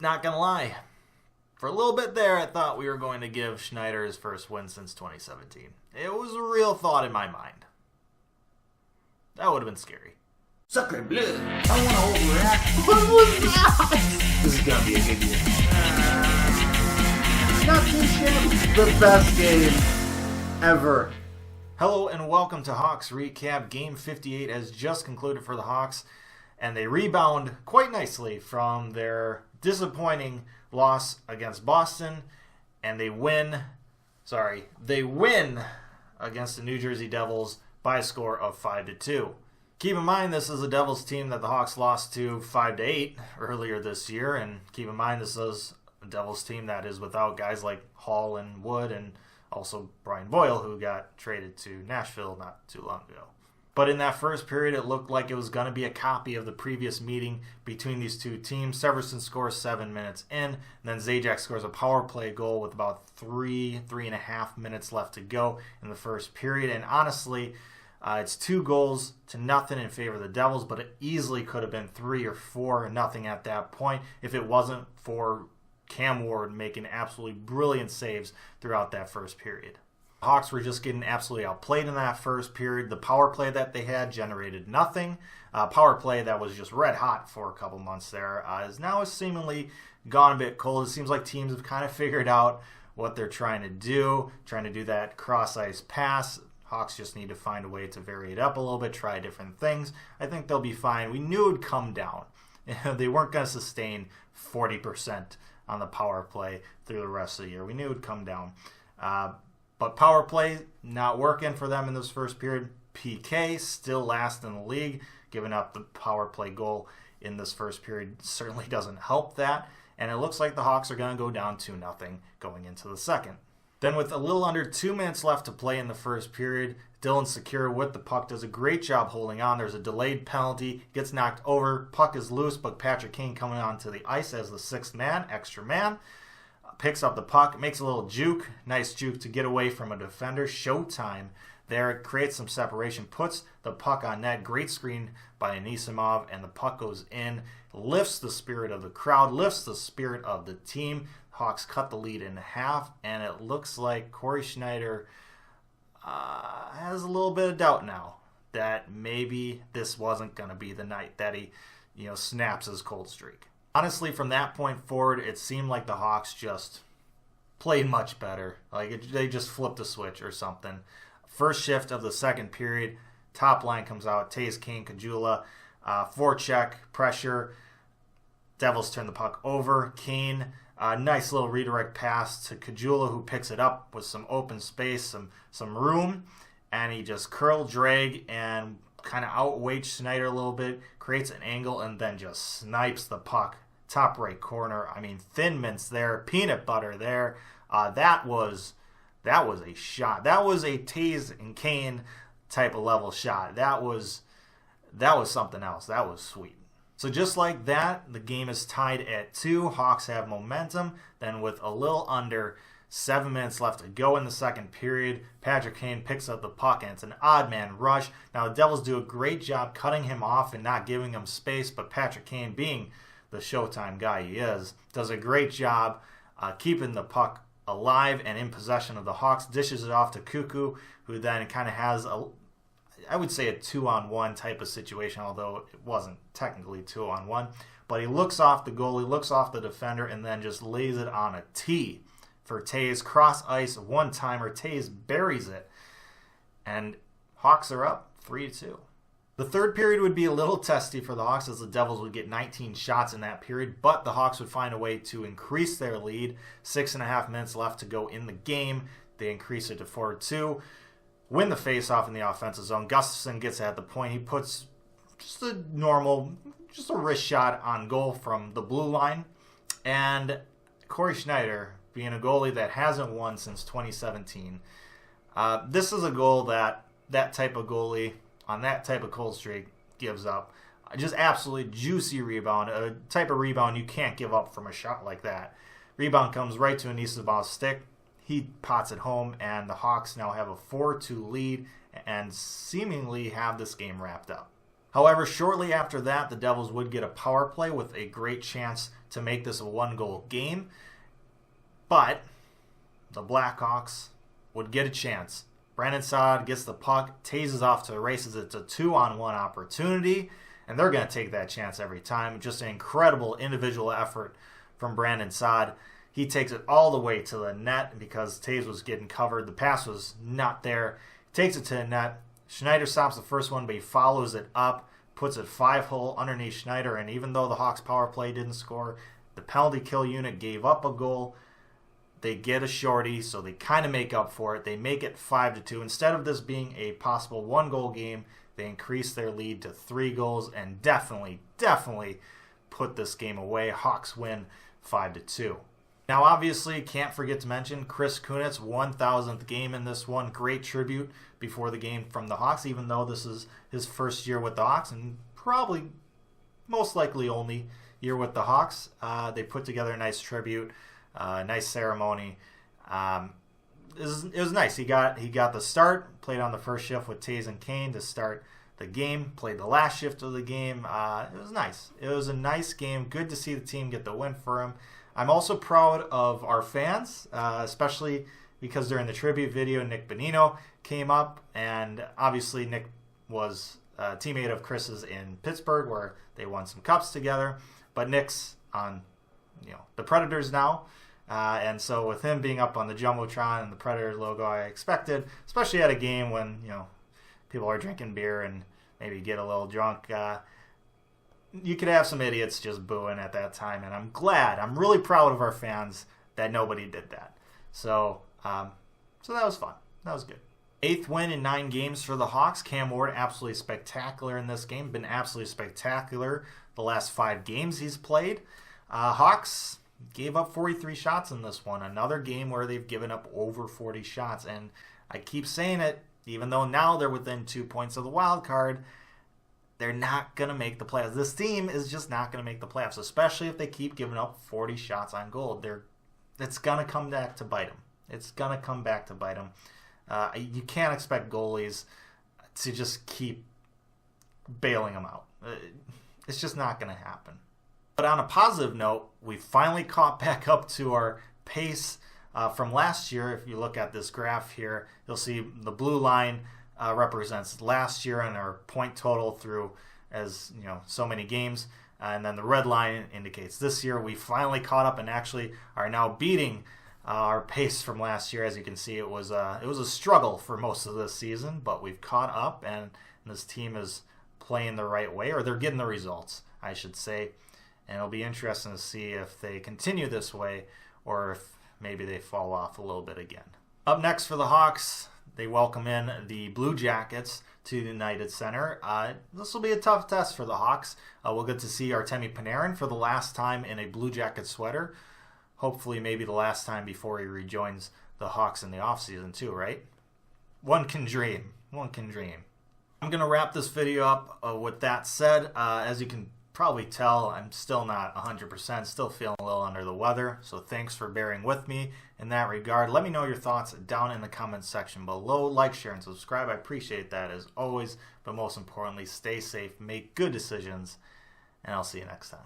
not gonna lie, for a little bit there, I thought we were going to give Schneider his first win since 2017. It was a real thought in my mind. That would have been scary. Sucker blood. I want to overreact. What was that? This is gonna be a good year. Not too shabby. The best game ever. Hello and welcome to Hawks Recap. Game 58 has just concluded for the Hawks, and they rebound quite nicely from their disappointing loss against Boston, and they win against the New Jersey Devils by a score of 5-2. Keep in mind, this is a Devils team that the Hawks lost to 5-8 earlier this year, and keep in mind, this is a Devils team that is without guys like Hall and Wood, and also Brian Boyle, who got traded to Nashville not too long ago. But in that first period, it looked like it was going to be a copy of the previous meeting between these two teams. Severson scores 7 minutes in, and then Zajac scores a power play goal with about 3.5 minutes left to go in the first period. And honestly, it's 2-0 in favor of the Devils, but it easily could have been 3 or 4-0 at that point if it wasn't for Cam Ward making absolutely brilliant saves throughout that first period. The Hawks were just getting absolutely outplayed in that first period. The power play that they had generated nothing. Power play that was just red hot for a couple months there is now seemingly gone a bit cold. It seems like teams have kind of figured out what they're trying to do that cross-ice pass. Hawks just need to find a way to vary it up a little bit, try different things. I think they'll be fine. We knew it would come down. They weren't going to sustain 40% on the power play through the rest of the year. We knew it would come down. But power play not working for them in this first period. PK still last in the league. Giving up the power play goal in this first period certainly doesn't help that. And it looks like the Hawks are going to go down 2-0 going into the second. Then with a little under 2 minutes left to play in the first period, Dylan Secure with the puck does a great job holding on. There's a delayed penalty, gets knocked over, puck is loose, but Patrick Kane coming onto the ice as the sixth man, extra man, picks up the puck, makes a little juke, nice juke to get away from a defender. Showtime there, creates some separation, puts the puck on net. Great screen by Anisimov, and the puck goes in, lifts the spirit of the crowd, lifts the spirit of the team. Hawks cut the lead in half, and it looks like Corey Schneider has a little bit of doubt now that maybe this wasn't going to be the night that he, snaps his cold streak. Honestly, from that point forward, it seemed like the Hawks just played much better. They just flipped a switch or something. First shift of the second period, top line comes out, Taze, Kane, Kajula, forecheck, pressure. Devils turn the puck over. Kane, nice little redirect pass to Kajula, who picks it up with some open space, some room, and he just curl drag and kind of outweights Schneider a little bit, creates an angle, and then just snipes the puck. Top right corner. I mean, Thin Mints there, peanut butter there. That was a shot. That was a Taze and Kane type of level shot. That was something else. That was sweet. So just like that, the game is tied at 2. Hawks have momentum. Then with a little under 7 minutes left to go in the second period, Patrick Kane picks up the puck, and it's an odd man rush. Now the Devils do a great job cutting him off and not giving him space, but Patrick Kane, being the Showtime guy he is, does a great job keeping the puck alive and in possession of the Hawks, dishes it off to Cuckoo, who then kind of has I would say a 2-on-1 type of situation, although it wasn't technically 2-on-1. But he looks off the goalie, looks off the defender, and then just lays it on a tee for Taze. Cross ice, one-timer. Taze buries it. And Hawks are up 3-2. The third period would be a little testy for the Hawks, as the Devils would get 19 shots in that period, but the Hawks would find a way to increase their lead. 6.5 minutes left to go in the game. They increase it to 4-2. Win the face-off in the offensive zone. Gustafsson gets at the point. He puts just a wrist shot on goal from the blue line. And Corey Schneider, being a goalie that hasn't won since 2017, this is a goal that type of goalie on that type of cold streak gives up. Just absolutely juicy rebound, a type of rebound you can't give up from a shot like that. Rebound comes right to Anisov's stick. He pots it home, and the Hawks now have a 4-2 lead and seemingly have this game wrapped up. However, shortly after that, the Devils would get a power play with a great chance to make this a 1-goal game. But the Blackhawks would get a chance. Brandon Saad gets the puck, tases off to the races. It's a 2-on-1 opportunity, and they're going to take that chance every time. Just an incredible individual effort from Brandon Saad. He takes it all the way to the net because Taves was getting covered. The pass was not there. Takes it to the net. Schneider stops the first one, but he follows it up, puts it 5-hole underneath Schneider, and even though the Hawks power play didn't score, the penalty kill unit gave up a goal. They get a shorty, so they kind of make up for it. They make it 5-2. Instead of this being a possible 1-goal game, they increase their lead to 3 goals and definitely put this game away. Hawks win 5-2. Now, obviously, can't forget to mention Chris Kunitz, 1,000th game in this one. Great tribute before the game from the Hawks, even though this is his first year with the Hawks and probably most likely only year with the Hawks. They put together a nice tribute, nice ceremony. It was nice. He got the start, played on the first shift with Taves and Kane to start the game, played the last shift of the game. It was nice. It was a nice game. Good to see the team get the win for him. I'm also proud of our fans, especially because during the tribute video, Nick Bonino came up, and obviously Nick was a teammate of Chris's in Pittsburgh, where they won some cups together. But Nick's on, the Predators now, and so with him being up on the jumbotron and the Predators logo, I expected, especially at a game when people are drinking beer and maybe get a little drunk. You could have some idiots just booing at that time, and I'm really proud of our fans that nobody did that. So that was fun. That was good. 8th win in 9 games for the Hawks. Cam Ward, absolutely spectacular in this game. Been absolutely spectacular the last 5 games he's played. Hawks gave up 43 shots in this one. Another game where they've given up over 40 shots, and I keep saying it, even though now they're within 2 points of the wild card, they're not going to make the playoffs. This team is just not going to make the playoffs, especially if they keep giving up 40 shots on goal. It's going to come back to bite them. It's going to come back to bite them. You can't expect goalies to just keep bailing them out. It's just not going to happen. But on a positive note, we finally caught back up to our pace from last year. If you look at this graph here, you'll see the blue line represents last year and our point total through so many games, and then the red line indicates this year. We finally caught up and actually are now beating our pace from last year. As you can see, it was a struggle for most of this season, but we've caught up, and this team is playing the right way, or they're getting the results, I should say. And it'll be interesting to see if they continue this way or if maybe they fall off a little bit again. Up next for the Hawks, they welcome in the Blue Jackets to the United Center. This will be a tough test for the Hawks. We'll get to see Artemi Panarin for the last time in a Blue Jacket sweater. Hopefully maybe the last time before he rejoins the Hawks in the offseason too, right? One can dream. One can dream. I'm going to wrap this video up with that said. As you can probably tell, I'm still not 100%, still feeling a little under the weather, so thanks for bearing with me in that regard. Let me know your thoughts down in the comments section below. Like, share, and subscribe. I appreciate that as always, but most importantly, stay safe, make good decisions, and I'll see you next time.